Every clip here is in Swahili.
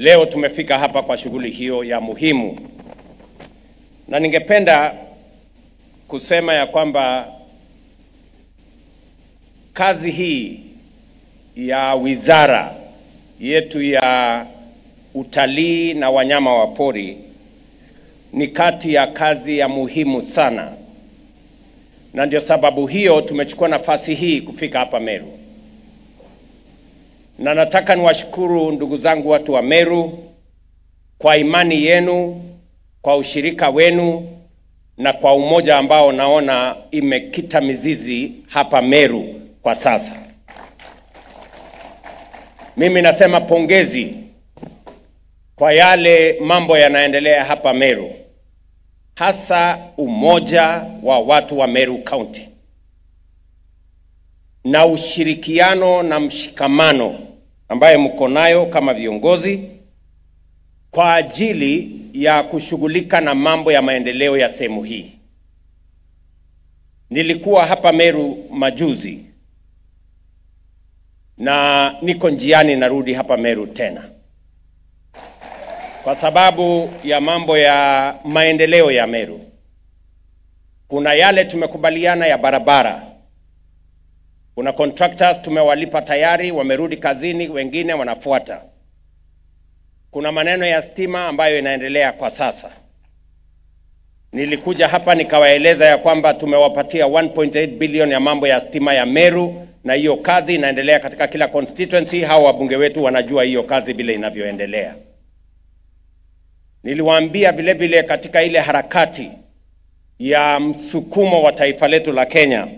leo tumefika hapa kwa shughuli hiyo ya muhimu, na ningependa kusema ya kwamba kazi hii ya wizara yetu ya utalii na wanyama wa pori ni kati ya kazi ya muhimu sana, na ndio sababu hiyo tumechukua nafasi hii kufika hapa Meru. Na nataka niwashukuru ndugu zangu watu wa Meru kwa imani yenu, kwa ushirika wenu na kwa umoja ambao naona imekita mizizi hapa Meru kwa sasa. Mimi nasema pongezi kwa yale mambo yanaendelea hapa Meru, hasa umoja wa watu wa Meru County na ushirikiano na mshikamano ambaye mko nayo kama viongozi kwa ajili ya kushughulika na mambo ya maendeleo ya sehemu hii. Nilikuwa hapa Meru majuzi na niko njiani narudi hapa Meru tena, kwa sababu ya mambo ya maendeleo ya Meru. Kuna yale tumekubaliana ya barabara. Kuna contractors tumewalipa tayari, wamerudi kazini, wengine wanafuata. Kuna maneno ya stima ambayo inaendelea kwa sasa. Nilikuja hapa nikawaeleza ya kwamba tumewapatia 1.8 billion ya mambo ya stima ya Meru, na hiyo kazi inaendelea katika kila constituency. Hao wabunge wetu wanajua hiyo kazi vile inavyoendelea. Niliwaambia vile vile katika ile harakati ya msukumo wa taifa letu la Kenya,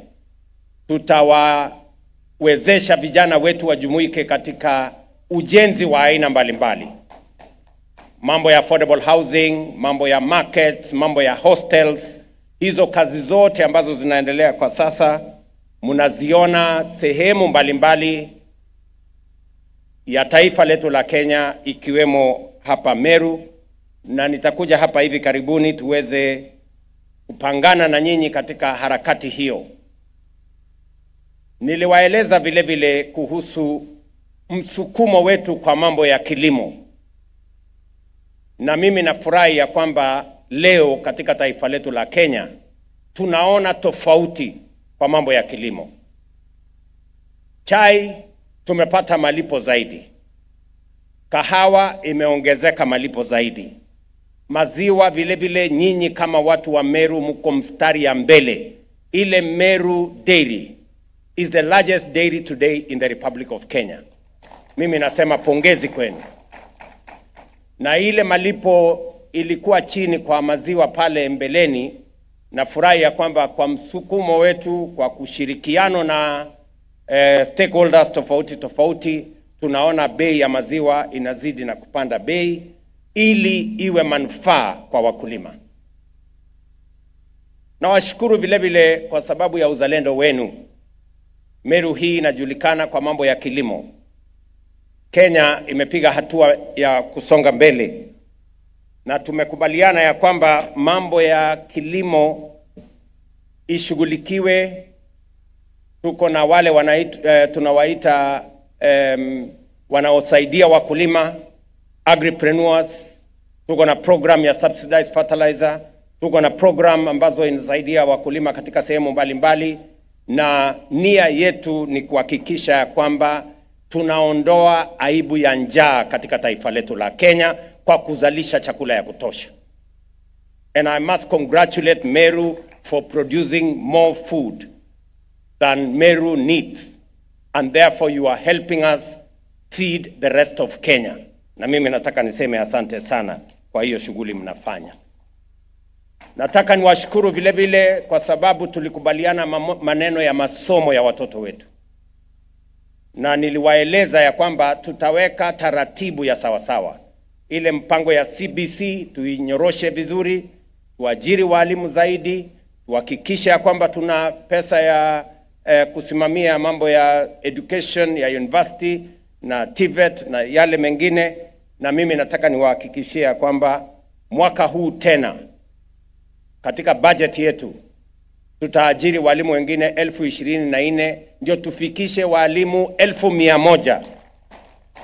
tutawawezesha vijana wetu wajumuike katika ujenzi wa aina mbalimbali. Mambo ya affordable housing, mambo ya markets, mambo ya hostels, hizo kazi zote ambazo zinaendelea kwa sasa mnaziona sehemu mbalimbali ya taifa letu la Kenya, ikiwemo hapa Meru, na nitakuja hapa hivi karibuni tuweze kupangana na nyinyi katika harakati hiyo. Niliwaeleza vile vile kuhusu msukumo wetu kwa mambo ya kilimo, na mimi nafurahi ya kwamba leo katika taifa letu la Kenya tunaona tofauti kwa mambo ya kilimo. Chai tumepata malipo zaidi, kahawa imeongezeka malipo zaidi, maziwa vile vile nyinyi kama watu wa Meru mko mstari ya mbele. Ile Meru Dairy is the largest dairy today in the Republic of Kenya. Mimi nasema pongezi kwenu. Na ile malipo ilikuwa chini kwa maziwa pale mbeleni, na furahi ya kwamba kwa msukumo wetu, kwa kushirikiano na stakeholders tofauti, tunaona bei ya maziwa inazidi na kupanda bei ili iwe manufaa kwa wakulima. Na washukuru vile vile kwa sababu ya uzalendo wenu. Meru hii inajulikana kwa mambo ya kilimo. Kenya imepiga hatua ya kusonga mbele, na tumekubaliana ya kwamba mambo ya kilimo ishughulikiwe. Tuko na wale tunawaita wanaosaidia wakulima, agripreneurs. Tuko na program ya subsidized fertilizer, tuko na program ambazo inasaidia wakulima katika sehemu mbalimbali, na nia yetu ni kuhakikisha kwamba tunaondoa aibu ya njaa katika taifa letu la Kenya kwa kuzalisha chakula ya kutosha. And I must congratulate Meru for producing more food than Meru needs, and therefore you are helping us feed the rest of Kenya. Na mimi nataka niseme asante sana kwa hiyo shughuli mnafanya. Nataka niwashukuru vile vile kwa sababu tulikubaliana maneno ya masomo ya watoto wetu, na niliwaeleza ya kwamba tutaweka taratibu ya sawasawa. Ile mpango ya CBC tuinyoroshe vizuri, tuajiri walimu zaidi, tuhakikishe ya kwamba tuna pesa ya kusimamia mambo ya education ya university na TVET na yale mengine. Na mimi nataka niwahakikishie kwamba mwaka huu tena katika budget yetu tutaajiri walimu wengine 24,000 ndio tufikishe walimu 1,100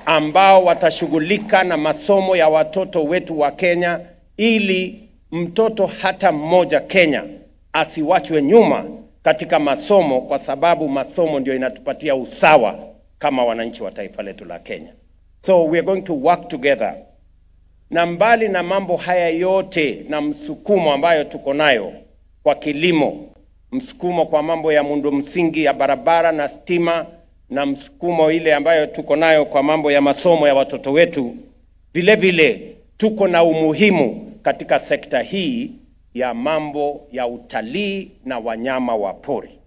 ambao watashughulika na masomo ya watoto wetu wa Kenya, ili mtoto hata mmoja Kenya asiwachwe nyuma katika masomo, kwa sababu masomo ndio inatupatia usawa kama wananchi wa taifa letu la Kenya. So we are going to work together. Na mbali na mambo haya yote na msukumo ambayo tuko nayo kwa kilimo, msukumo kwa mambo ya muundo msingi ya barabara na stima, na msukumo ile ambayo tuko nayo kwa mambo ya masomo ya watoto wetu, vile vile tuko na umuhimu katika sekta hii ya mambo ya utalii na wanyama wa pori.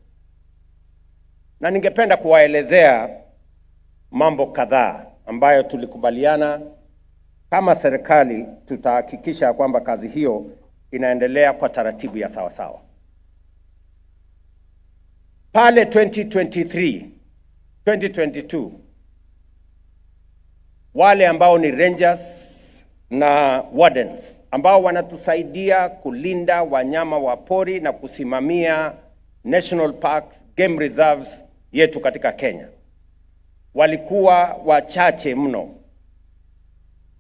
Na ningependa kuwaelezea mambo kadhaa ambayo tulikubaliana kama serikali tutahakikisha kwamba kazi hiyo inaendelea kwa taratibu ya sawa sawa. Pale 2022 wale ambao ni rangers na wardens ambao wanatusaidia kulinda wanyama wa pori na kusimamia national parks, game reserves yetu katika Kenya walikuwa wachache mno.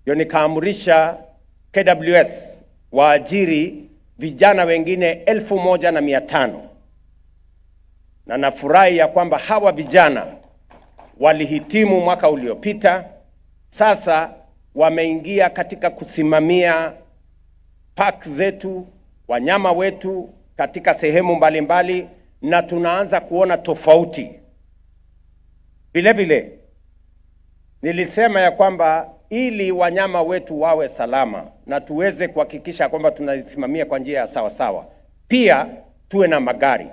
Ndio nikaamurisha KWS waajiri vijana wengine 1,500. Na nafurahi ya kwamba hawa vijana walihitimu mwaka uliopita. Sasa wameingia katika kusimamia park zetu, wanyama wetu katika sehemu mbalimbali, na tunaanza kuona tofauti. Vile vile nilisema ya kwamba ili wanyama wetu wawe salama na tuweze kuhakikisha kwamba tunasimamia kwa njia ya sawa sawa, pia tuwe na magari.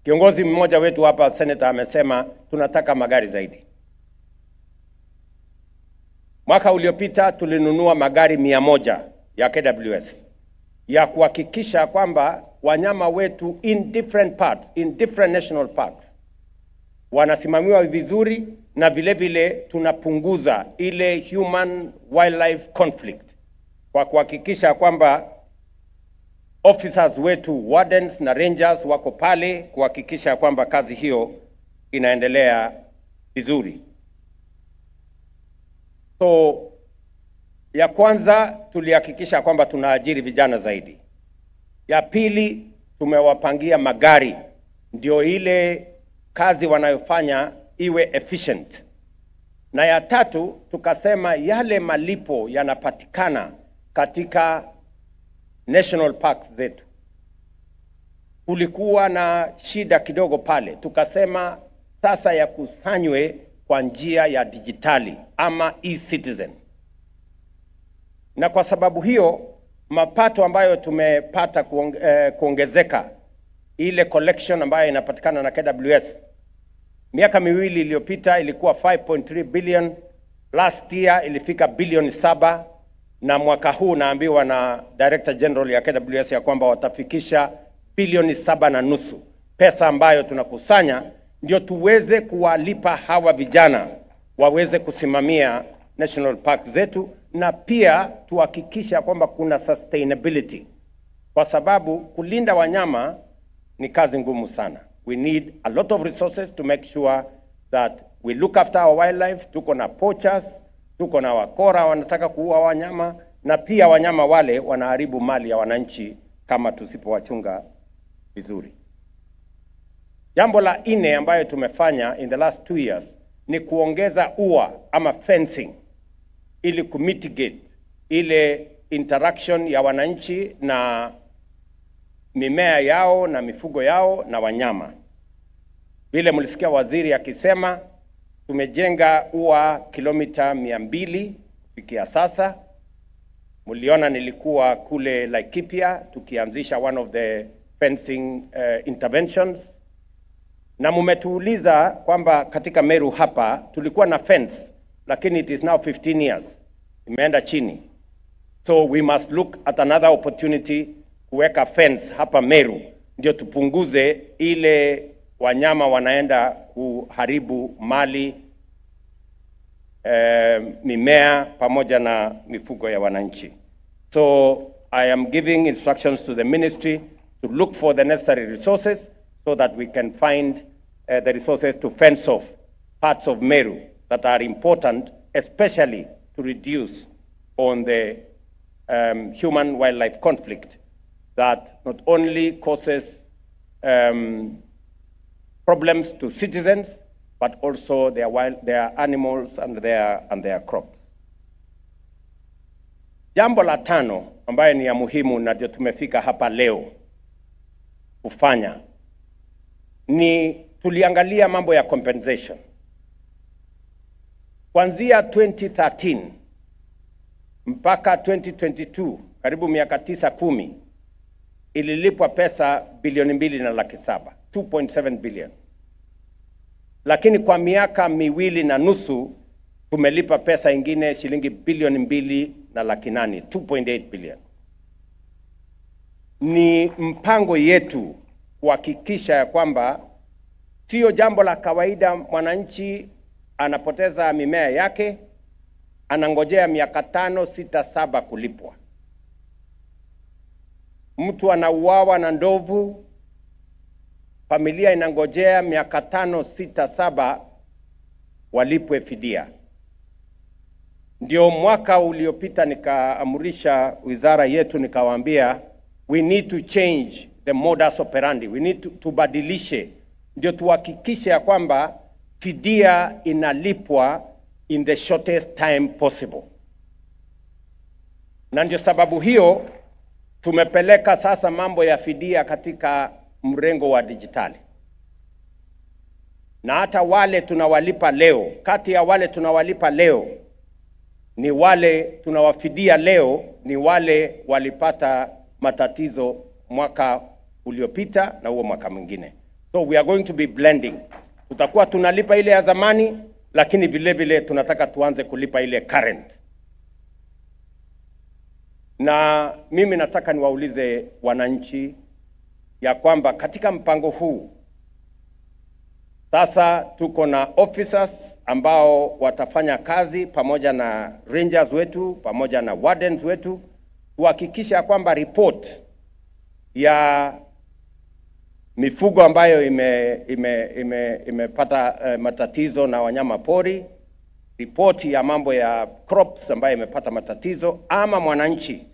Kiongozi mmoja wetu hapa, senator, amesema tunataka magari zaidi. Mwaka uliopita tulinunua magari 100 ya KWS ya kuhakikisha kwamba wanyama wetu in different parts, in different national parks wanasimamiwa vizuri, na vile vile tunapunguza ile human wildlife conflict kwa kuhakikisha kwamba officers wetu, wardens na rangers wako pale kuhakikisha kwamba kazi hiyo inaendelea vizuri. So ya kwanza tulihakikisha kwamba tunaajiri vijana zaidi. Ya pili tumewapangia magari ndio ile kazi wanayofanya iwe efficient. Na ya tatu tukasema yale malipo yanapatikana katika national parks zetu. Kulikuwa na shida kidogo pale, tukasema sasa yakusanywe kwa njia ya dijitali ama e-citizen. Na kwa sababu hiyo mapato ambayo tumepata kuongezeka, ile collection ambayo inapatikana na KWS miaka miwili iliyopita ilikuwa 5.3 billion, last year ilifika bilioni 7, na mwaka huu naambiwa na Director General ya KWS ya kwamba watafikisha bilioni 7.5, pesa ambayo tunakusanya ndio tuweze kuwalipa hawa vijana waweze kusimamia national park zetu, na pia tuhakikisha kwamba kuna sustainability, kwa sababu kulinda wanyama ni kazi ngumu sana. We need a lot of resources to make sure that we look after our wildlife. Tuko na poachers, tuko na wakora wanataka kuua wanyama, na pia wanyama wale wanaharibu mali ya wananchi kama tusipowachunga vizuri. Jambo la 4 ambayo tumefanya in the last 2 years ni kuongeza ua ama fencing ili kumitigate ile interaction ya wananchi na mimea yao na mifugo yao na wanyama. Vile mlisikia waziri akisema tumejenga ua kilomita 200 kufikia sasa. Mliona nilikuwa kule Laikipia tukianzisha one of the fencing interventions. Na mumetuuliza kwamba katika Meru hapa tulikuwa na fence, lakini it is now 15 years. Imeenda chini. So we must look at another opportunity kuweka fence hapa Meru, ndio tupunguze ile wanyama wanaenda kuharibu mali, mimea pamoja na mifugo ya wananchi. So I am giving instructions to the ministry to look for the necessary resources so that we can find the resources to fence off parts of Meru that are important, especially to reduce on the human-wildlife conflict that not only causes problems to citizens, but also their animals and their crops. Jambo la tano ambaye ni ya muhimu na ndio tumefika hapa leo kufanya ni tuliangalia mambo ya compensation. Kuanzia 2013 mpaka 2022, karibu miaka 9-10, ililipwa pesa bilioni 2.7, 2.7 billion. Lakini kwa miaka 2.5 tumelipa pesa ingine shilingi bilioni 2.8, 2.8 billion. Ni mpango yetu kuhakikisha ya kwamba sio jambo la kawaida mwananchi anapoteza mimea yake, anangojea miaka 5, 6, 7 kulipwa. Mtu anauawa na ndovu, familia inangojea miaka 5, 6, 7 walipwe fidia. Ndio mwaka uliopita nikaamurisha wizara yetu nikawaambia we need to change the modus operandi, we need to badilishe, ndio tuhakikishe ya kwamba fidia inalipwa in the shortest time possible. Na ndio sababu hiyo tumepeleka sasa mambo ya fidia katika mrengo wa dijitali. Na hata wale tunawalipa leo, kati ya wale tunawalipa leo, ni wale tunawafidia leo, ni wale walipata matatizo mwaka uliopita na huo mwaka mwingine. So we are going to be blending. Tutakuwa tunalipa ile ya zamani, lakini vile vile tunataka tuanze kulipa ile current. Na mimi nataka niwaulize wananchi ya kwamba katika mpango huu sasa tuko na officers ambao watafanya kazi pamoja na rangers wetu, pamoja na wardens wetu, kuhakikisha kwamba report ya mifugo ambayo imepata matatizo na wanyama pori, report ya mambo ya crops ambayo imepata matatizo, ama mwananchi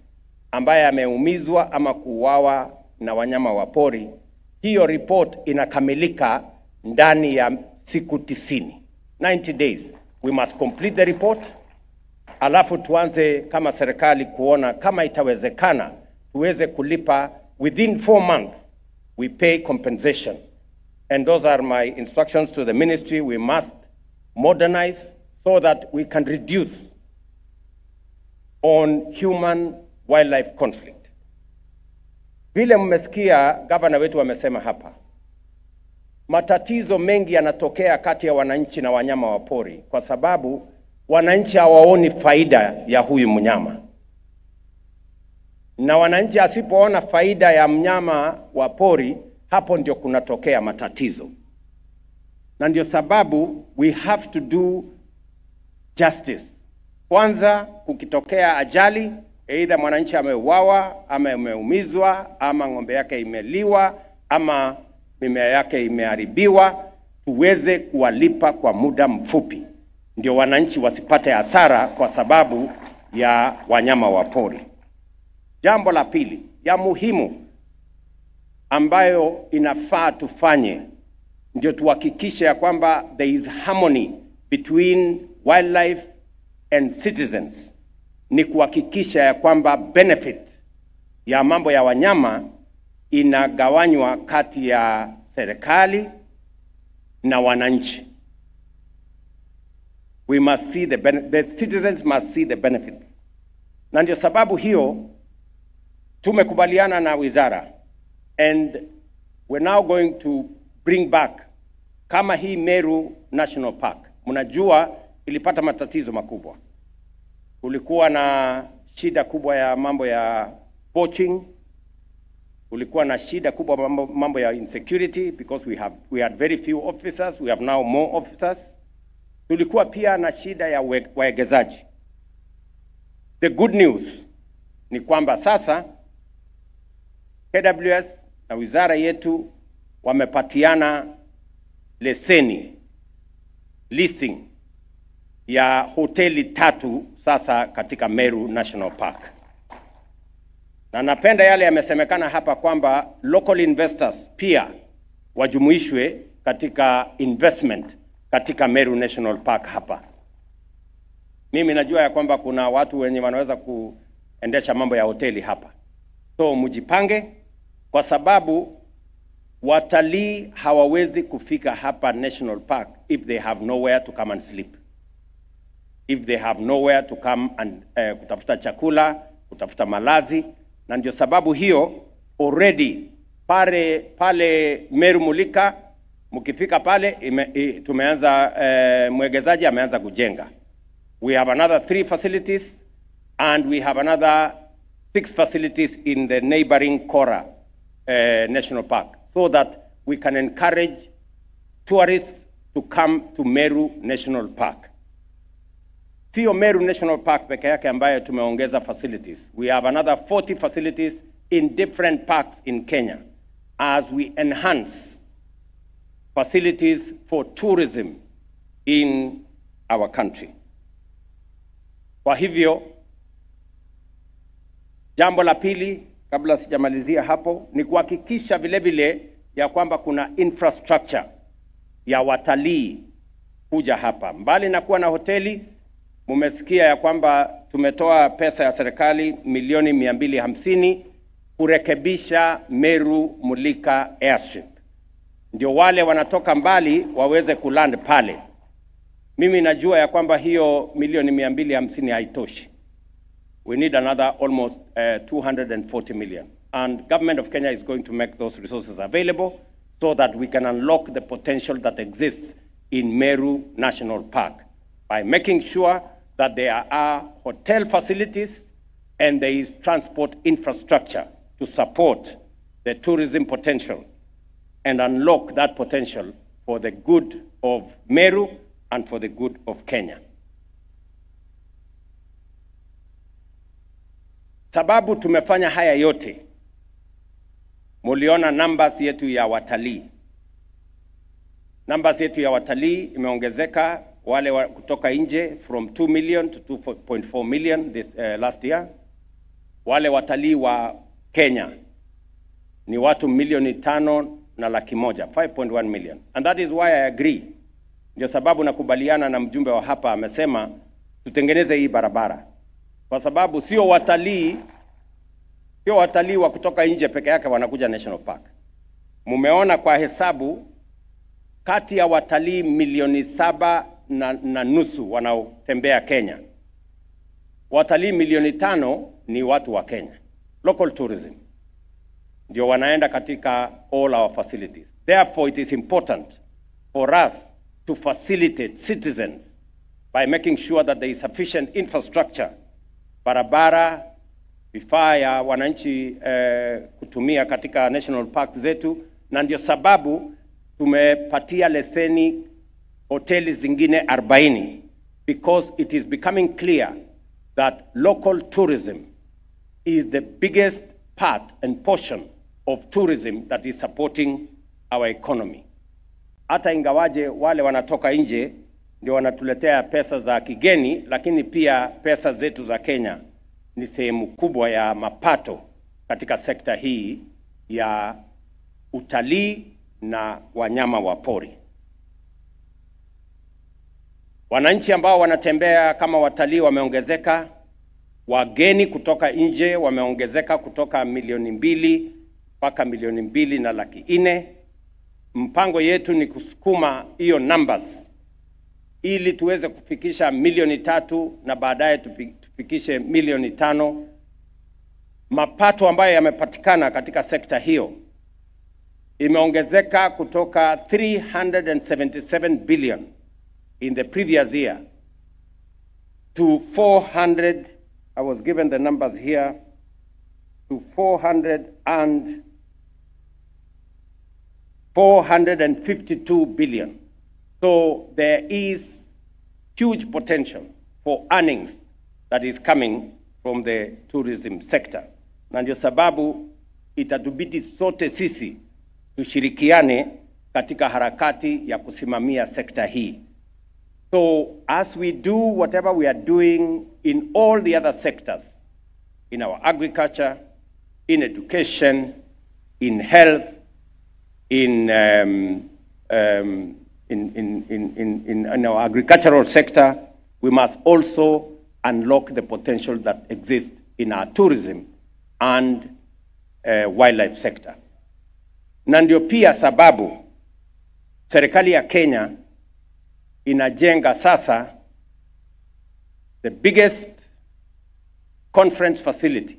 ambaye ameumizwa ama kuuawa na wanyama wa pori, hiyo report inakamilika ndani ya siku 90, 90 days. We must complete the report. Alafu tuanze kama serikali kuona kama itawezekana tuweze kulipa within 4 months. We pay compensation. And those are my instructions to the ministry. We must modernize so that we can reduce on human-wildlife conflict. Vile mmesikia gavana wetu wamesema hapa, matatizo mengi yanatokea kati ya wananchi na wanyama wa pori kwa sababu wananchi hawaoni faida ya huyu mnyama. Na wananchi asipoona faida ya mnyama wa pori, hapo ndio kunatokea matatizo. Na ndio sababu we have to do justice. Kwanza kukitokea ajali, either mwananchi ameuawa, ama ameumizwa, ama ng'ombe yake imeliwa, ama mimea yake imeharibiwa, tuweze kuwalipa kwa muda mfupi. Ndio wananchi wasipate hasara kwa sababu ya wanyama wa pori. Jambo la pili ya muhimu ambayo inafaa tufanye, ndio tuhakikishe ya kwamba there is harmony between wildlife and citizens, ni kuhakikisha ya kwamba benefit ya mambo ya wanyama inagawanywa kati ya serikali na wananchi. We must see the citizens must see the benefits. Na ndio sababu hiyo tumekubaliana na wizara, and we're now going to bring back kama hii Meru National Park. Mnajua ilipata matatizo makubwa. Kulikuwa na shida kubwa ya mambo ya poaching. Kulikuwa na shida kubwa mambo ya insecurity because we had very few officers, we have now more officers. Tulikuwa pia na shida ya waegezaji. The good news ni kwamba sasa KWS na wizara yetu wamepatiana leseni leasing ya hoteli 3 sasa katika Meru National Park. Na napenda yale yamesemekana hapa kwamba local investors pia wajumuishwe katika investment katika Meru National Park hapa. Mimi najua ya kwamba kuna watu wenye wanaweza kuendesha mambo ya hoteli hapa. So mjipange, kwa sababu watalii hawawezi kufika hapa National Park if they have nowhere to come and sleep. If they have nowhere to come and kutafuta chakula, kutafuta malazi. Na ndio sababu hiyo already pale Meru Mulika, mkifika pale tumeanza mwegezaji ameanza kujenga. We have another 3 facilities and we have another 6 facilities in the neighboring Kora National Park, so that we can encourage tourists to come to Meru National Park. Sio Meru National Park peke yake ambayo tumeongeza facilities. We have another 40 facilities in different parks in Kenya as we enhance facilities for tourism in our country. Kwa hivyo, jambo la pili kabla sijamalizia hapo ni kuhakikisha vile vile ya kwamba kuna infrastructure ya watalii kuja hapa. Mbali na kuwa na hoteli, mumesikia ya kwamba tumetoa pesa ya serikali milioni 250 kurekebisha Meru Mulika Airstrip. Ndio wale wanatoka mbali waweze kuland pale. Mimi najua ya kwamba hiyo milioni 250 haitoshi. We need another almost 240 million. And government of Kenya is going to make those resources available so that we can unlock the potential that exists in Meru National Park by making sure that there are hotel facilities and there is transport infrastructure to support the tourism potential and unlock that potential for the good of Meru and for the good of Kenya. Sababu tumefanya haya yote, muliona numbers yetu ya watalii. Numbers yetu ya watalii imeongezeka, wale kutoka nje from 2 million to 2.4 million this last year. Wale watalii wa Kenya ni watu 5.1 million, 5.1 million. And that is why I agree. Ndio sababu nakubaliana na mjumbe wa hapa amesema tutengeneze hii barabara. Kwa sababu sio watalii wa kutoka nje peke yake wanakuja National Park. Mumeona kwa hesabu kati ya watalii milioni 7.5 wanaotembea Kenya, watalii milioni 5 ni watu wa Kenya. Local tourism ndio wanaenda katika all our facilities. Therefore, it is important for us to facilitate citizens by making sure that there is sufficient infrastructure, barabara, vifaa ya wananchi kutumia katika national park zetu. Na ndio sababu tumepatia leseni hoteli zingine 40, because it is becoming clear that local tourism is the biggest part and portion of tourism that is supporting our economy. Hata ingawaje wale wanatoka nje ndio wanatuletea pesa za kigeni, lakini pia pesa zetu za Kenya ni sehemu kubwa ya mapato katika sekta hii ya utalii na wanyama wa pori. Wananchi ambao wanatembea kama watalii wameongezeka, wageni kutoka nje wameongezeka kutoka 2 mpaka 2.4 million. Mpango yetu ni kusukuma hiyo numbers ili tuweze kufikisha 3 million na baadaye tufikishe 5 million. Mapato ambayo yamepatikana katika sekta hiyo imeongezeka kutoka 377 billion in the previous year to 400, I was given the numbers here, to 452 billion. So there is huge potential for earnings that is coming from the tourism sector. Na ndio sababu itatubidi sote sisi tushirikiane katika harakati ya kusimamia sekta hii. So as we do whatever we are doing in all the other sectors, in our agriculture, in education, in health, in our agricultural sector, we must also unlock the potential that exists in our tourism and wildlife sector. Na ndio pia sababu serikali ya Kenya inajenga sasa the biggest conference facility.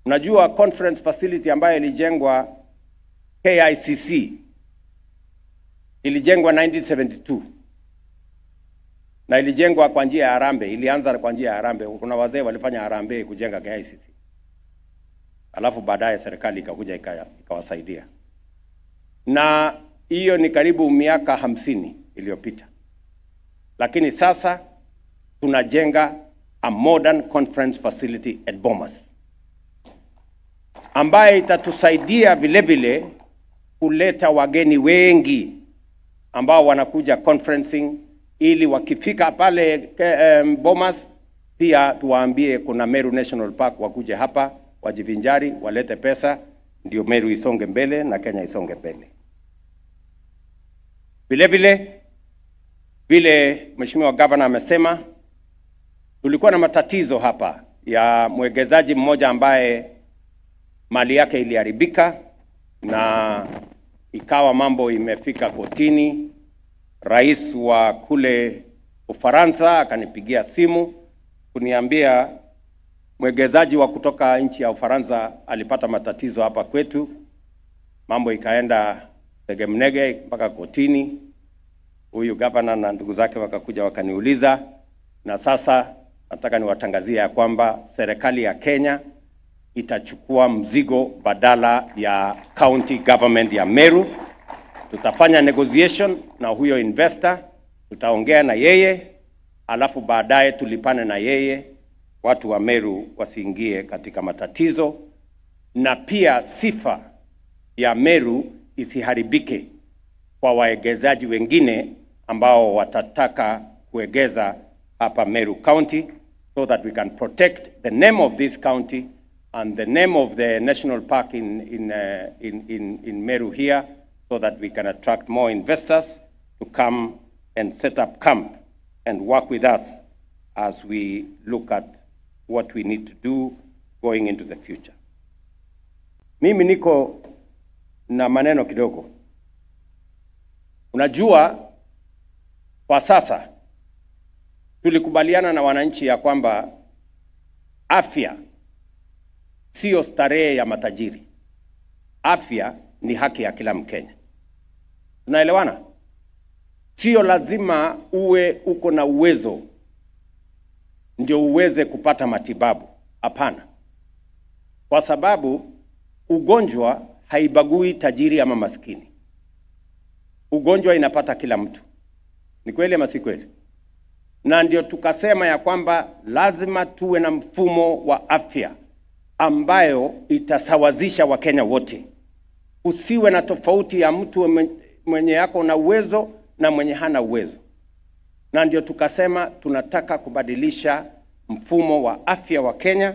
Unajua conference facility ambayo ilijengwa KICC ilijengwa 1972 na ilijengwa kwa njia ya harambee. Ilianza kwa njia ya harambee. Kuna wazee walifanya harambee kujenga KICC, alafu baadaye serikali ikakuja ikawasaidia, na hiyo ni karibu miaka 50 iliyopita. Lakini sasa tunajenga a modern conference facility at Bomas, ambaye itatusaidia vile vile kuleta wageni wengi ambao wanakuja conferencing, ili wakifika pale Bomas pia tuwaambie kuna Meru National Park, wakuje hapa wajivinjari, walete pesa, ndio Meru isonge mbele na Kenya isonge mbele. Vile Mheshimiwa Governor amesema, tulikuwa na matatizo hapa ya mwekezaji mmoja ambaye mali yake iliharibika na ikawa mambo imefika kotini. Rais wa kule Ufaransa akanipigia simu kuniambia mwekezaji wa kutoka nchi ya Ufaransa alipata matatizo hapa kwetu. Mambo ikaenda tegemnege mpaka kotini. Huyu governor na ndugu zake wakakuja wakaniuliza, na sasa nataka niwatangazie ya kwamba serikali ya Kenya itachukua mzigo badala ya county government ya Meru. Tutafanya negotiation na huyo investor, tutaongea na yeye, alafu baadaye tulipane na yeye, watu wa Meru wasiingie katika matatizo, na pia sifa ya Meru isiharibike kwa waegezaji wengine ambao watataka kuegeza hapa Meru County, so that we can protect the name of this county and the name of the national park in Meru here, so that we can attract more investors to come and set up camp and work with us as we look at what we need to do going into the future. Mimi niko na maneno kidogo. Unajua, kwa sasa tulikubaliana na wananchi ya kwamba afya sio starehe ya matajiri. Afya ni haki ya kila Mkenya. Tunaelewana? Sio lazima uko na uwezo ndio uweze kupata matibabu. Hapana. Kwa sababu ugonjwa haibagui tajiri ama maskini. Ugonjwa inapata kila mtu. Ni kweli ama si kweli? Na ndio tukasema ya kwamba lazima tuwe na mfumo wa afya ambayo itasawazisha Wakenya wote. Usiwe na tofauti ya mtu mwenye yako na uwezo na mwenye hana uwezo. Na ndio tukasema tunataka kubadilisha mfumo wa afya wa Kenya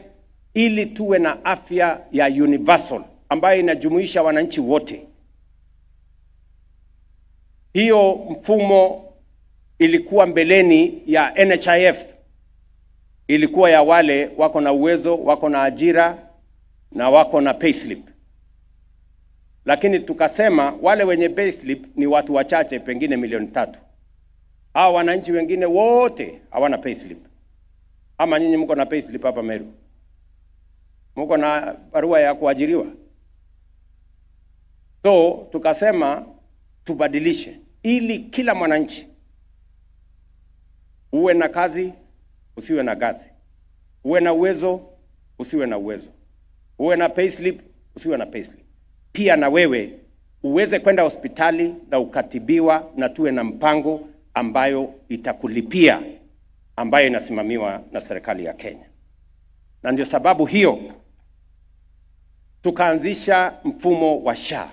ili tuwe na afya ya universal ambayo inajumuisha wananchi wote. Hiyo mfumo ilikuwa mbeleni ya NHIF. Ilikuwa ya wale wako na uwezo, wako na ajira na wako na payslip. Lakini tukasema wale wenye payslip ni watu wachache, pengine 3,000,000. Hao wananchi wengine wote hawana payslip. Ama nyinyi mko na payslip hapa Meru? Mko na barua ya kuajiriwa? So tukasema tubadilishe ili kila mwananchi, uwe na kazi, usiwe na kazi, uwe na uwezo, usiwe na uwezo, uwe na payslip, usiwe na payslip, pia na wewe uweze kwenda hospitali na ukatibiwa, na tuwe na mpango ambayo itakulipia, ambayo inasimamiwa na serikali ya Kenya. Na ndio sababu hiyo tukaanzisha mfumo wa SHA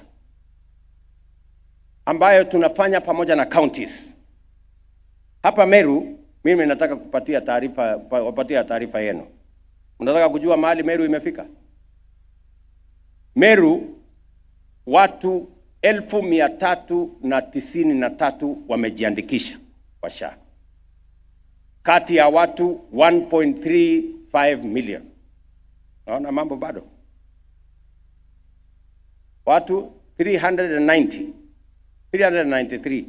ambayo tunafanya pamoja na counties. Hapa Meru, mimi nataka wapatia taarifa yenu. Unataka kujua mahali Meru imefika? Meru watu 1393 wamejiandikisha kwa SHA. Kati ya watu 1.35 million. Naona mambo bado. Watu 393.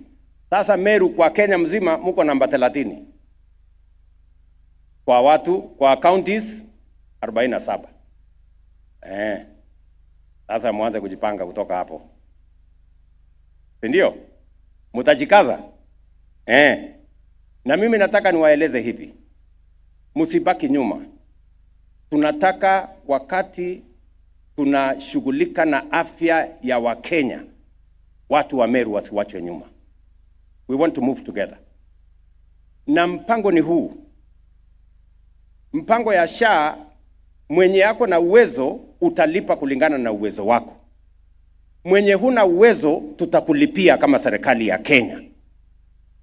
Sasa Meru kwa Kenya mzima muko namba 30. Kwa watu, kwa counties 47. Sasa mwanze kujipanga kutoka hapo. Ndio? Mutajikaza? Na mimi nataka niwaeleze hivi. Msibaki nyuma. Tunataka wakati tunashughulika na afya ya Wakenya, watu wa Meru wasiwachwe nyuma. We want to move together. Na mpango ni huu. Mpango ya SHA, mwenye yako na uwezo utalipa kulingana na uwezo wako. Mwenye huna uwezo tutakulipia kama serikali ya Kenya.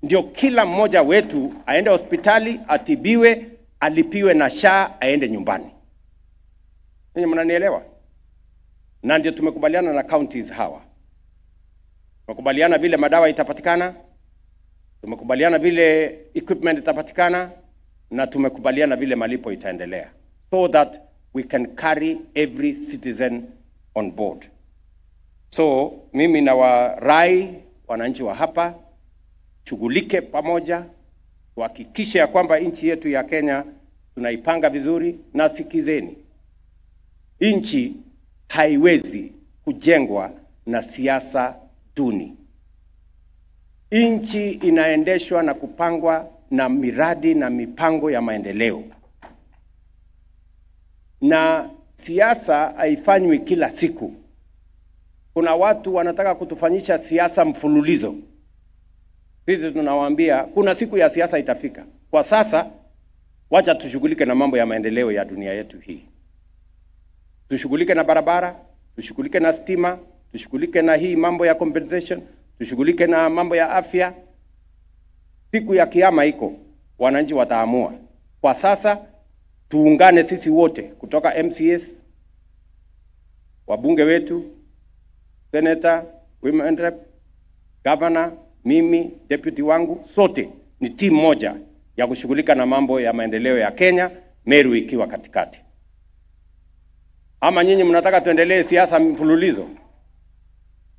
Ndio kila mmoja wetu aende hospitali, atibiwe, alipiwe na SHA, aende nyumbani. Ninyi mnanielewa? Na ndio tumekubaliana na counties hawa. Tumekubaliana vile madawa itapatikana, tumekubaliana vile equipment itapatikana, na tumekubaliana vile malipo itaendelea, so that we can carry every citizen on board. So mimi na warai wananchi wa hapa, shughulike pamoja, tuhakikishe ya kwamba nchi yetu ya Kenya tunaipanga vizuri. Na sikizeni, nchi haiwezi kujengwa na siasa duni. Nchi inaendeshwa na kupangwa na miradi na mipango ya maendeleo. Na siasa haifanywi kila siku. Kuna watu wanataka kutufanyisha siasa mfululizo. Sisi tunawaambia kuna siku ya siasa itafika. Kwa sasa wacha tushughulike na mambo ya maendeleo ya dunia yetu hii. Tushughulike na barabara, tushughulike na stima, tushughulike na hii mambo ya compensation, tushughulike na mambo ya afya. Siku ya kiyama iko, wananchi wataamua. Kwa sasa tuungane sisi wote kutoka MCS, wabunge wetu, senator, women rep, governor, mimi, deputy wangu, sote ni timu moja ya kushughulika na mambo ya maendeleo ya Kenya, Meru ikiwa katikati. Ama nyinyi mnataka tuendelee siasa mfululizo?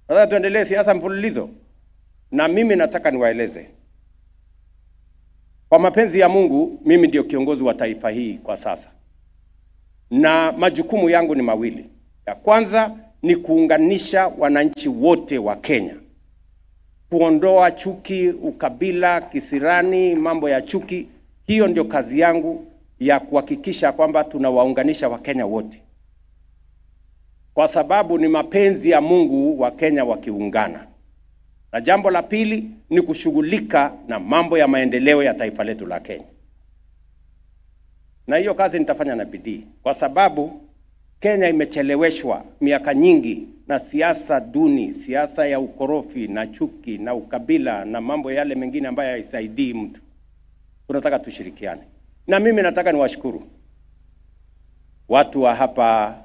Nataka tuendelee siasa mfululizo? Na mimi nataka niwaeleze, kwa mapenzi ya Mungu, mimi ndio kiongozi wa taifa hii kwa sasa. Na majukumu yangu ni mawili. Ya kwanza ni kuunganisha wananchi wote wa Kenya. Kuondoa chuki, ukabila, kisirani, mambo ya chuki. Hiyo ndio kazi yangu ya kuhakikisha kwamba tunawaunganisha Wakenya wote. Kwa sababu ni mapenzi ya Mungu wa Kenya wakiungana. Na jambo la pili ni kushughulika na mambo ya maendeleo ya taifa letu la Kenya. Na hiyo kazi nitafanya na bidii, kwa sababu Kenya imecheleweshwa miaka nyingi na siasa duni, siasa ya ukorofi na chuki na ukabila na mambo yale mengine ambayo haisaidii mtu. Tunataka tushirikiane. Na mimi nataka niwashukuru watu wa hapa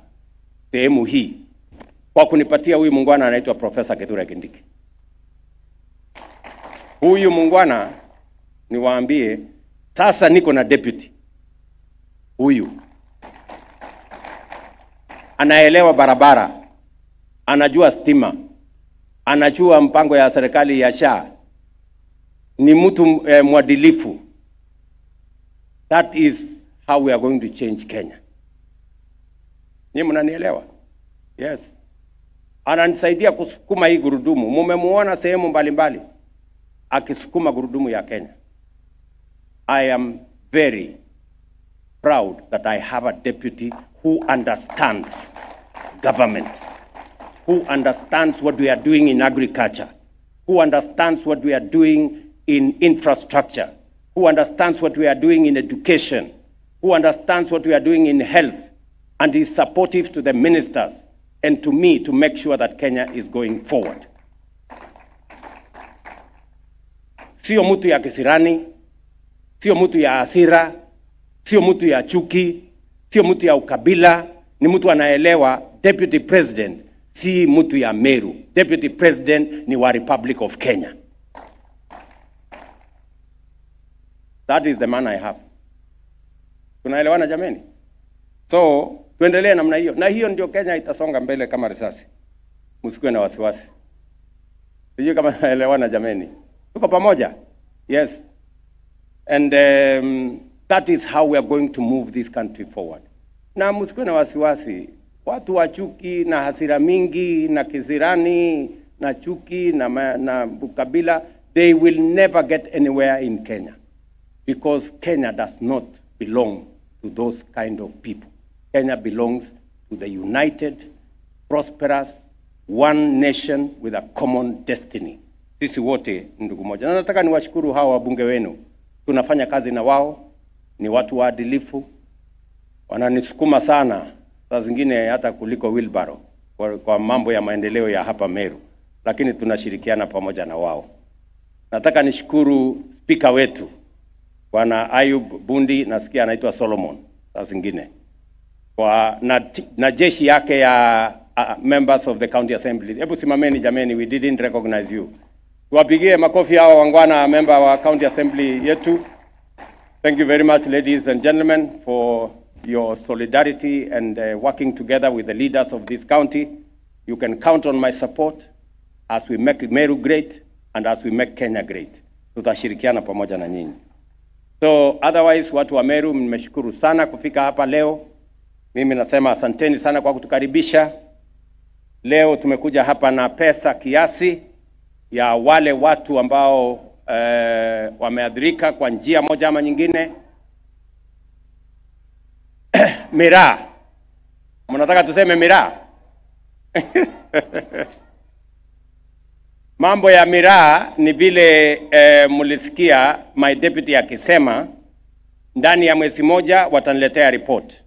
sehemu hii kwa kunipatia huyu muungwana anaitwa Profesa Kithure Kindiki. Huyu muungwana, niwaambie, sasa niko na deputy. Huyu anaelewa barabara, anajua stima, anajua mpango ya serikali ya SHA, ni mtu mwadilifu. That is how we are going to change Kenya. Nyinyi mnanielewa? Yes. Ananisaidia kusukuma hii gurudumu. Mumemuona sehemu mbalimbali akisukuma gurudumu ya Kenya. I am very proud that I have a deputy who understands government, who understands what we are doing in agriculture, who understands what we are doing in infrastructure, who understands what we are doing in education, who understands what we are doing in health, and is supportive to the ministers and to me to make sure that Kenya is going forward. Sio mtu ya kisirani, sio mtu ya hasira, sio mtu ya chuki, sio mtu ya ukabila, ni mtu anaelewa Deputy President si mtu ya Meru. Deputy President ni wa Republic of Kenya. That is the man I have. Tunaelewana jameni? So, tuendelee namna hiyo. Na hiyo ndio Kenya itasonga mbele kama risasi. Msikuwe na wasiwasi. Sijui kama naelewana jameni. Tuko pamoja? Yes. And that is how we are going to move this country forward. Na msikuwe na wasiwasi. Watu wa chuki na hasira mingi na kizirani na chuki na ukabila, they will never get anywhere in Kenya. Because Kenya does not belong to those kind of people. Kenya belongs to the united, prosperous, one nation with a common destiny. Sisi wote ndugu moja. Na nataka niwashukuru hawa wabunge wenu. Tunafanya kazi na wao, ni watu waadilifu. Wananisukuma sana, saa zingine hata kuliko wheelbarrow kwa mambo ya maendeleo ya hapa Meru. Lakini tunashirikiana pamoja na wao. Nataka nishukuru speaker wetu, Bwana Ayub Bundi, nasikia anaitwa Solomon, saa zingine. Na jeshi yake ya members of the county assemblies. Hebu simameni jameni, we didn't recognize you. Tuwapigie makofi hao wangwana member wa county assembly yetu. Thank you very much, ladies and gentlemen, for your solidarity and working together with the leaders of this county. You can count on my support as we make Meru great and as we make Kenya great. Tutashirikiana pamoja na nyinyi. So otherwise, watu wa Meru, mmeshukuru sana kufika hapa leo. Mimi nasema asanteni sana kwa kutukaribisha. Leo tumekuja hapa na pesa kiasi ya wale watu ambao wameadhirika kwa njia moja ama nyingine. Miraa. Mnataka tuseme miraa? Mambo ya miraa ni vile mulisikia my deputy akisema ndani ya mwezi moja wataniletea report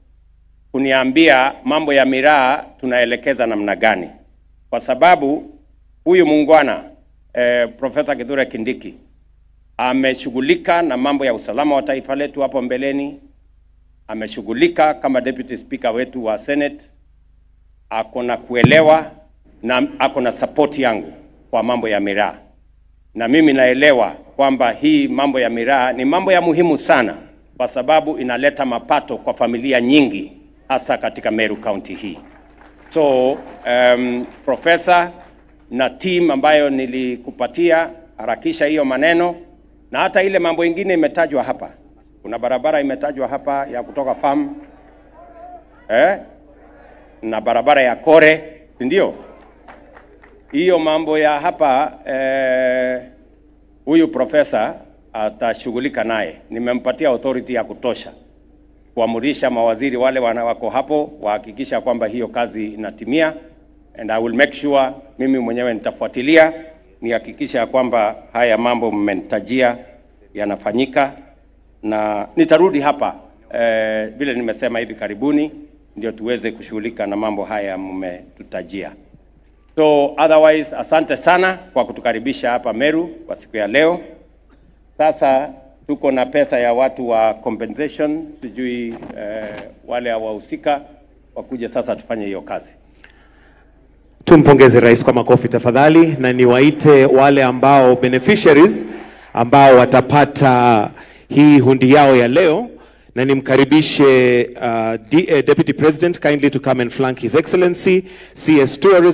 kuniambia mambo ya miraa tunaelekeza namna gani. Kwa sababu huyu muungwana Profesa Kithure Kindiki ameshughulika na mambo ya usalama wa taifa letu hapo mbeleni. Ameshughulika kama deputy speaker wetu wa Senate. Akona kuelewa na akona support yangu kwa mambo ya miraa. Na mimi naelewa kwamba hii mambo ya miraa ni mambo ya muhimu sana kwa sababu inaleta mapato kwa familia nyingi hasa katika Meru County hii. So, professor na team ambayo nilikupatia, harakisha hiyo maneno, na hata ile mambo ingine imetajwa hapa. Kuna barabara imetajwa hapa ya kutoka farm, na barabara ya Kore, ndio? Hiyo mambo ya hapa, huyu professor atashughulika naye. Nimempatia authority ya kutosha kuamurisha mawaziri wale wako hapo wahakikisha kwamba hiyo kazi inatimia, and I will make sure mimi mwenyewe nitafuatilia nihakikisha kwamba haya mambo mmenitajia yanafanyika, na nitarudi hapa vile nimesema hivi karibuni ndio tuweze kushughulika na mambo haya mmetutajia. So otherwise, asante sana kwa kutukaribisha hapa Meru kwa siku ya leo. Sasa tuko na pesa ya watu wa compensation, sijui wale wahusika wakuje sasa tufanye hiyo kazi. Tumpongeze rais kwa makofi tafadhali, na niwaite wale ambao beneficiaries ambao watapata hii hundi yao ya leo, na nimkaribishe Deputy President kindly to come and flank His Excellency CS Tourism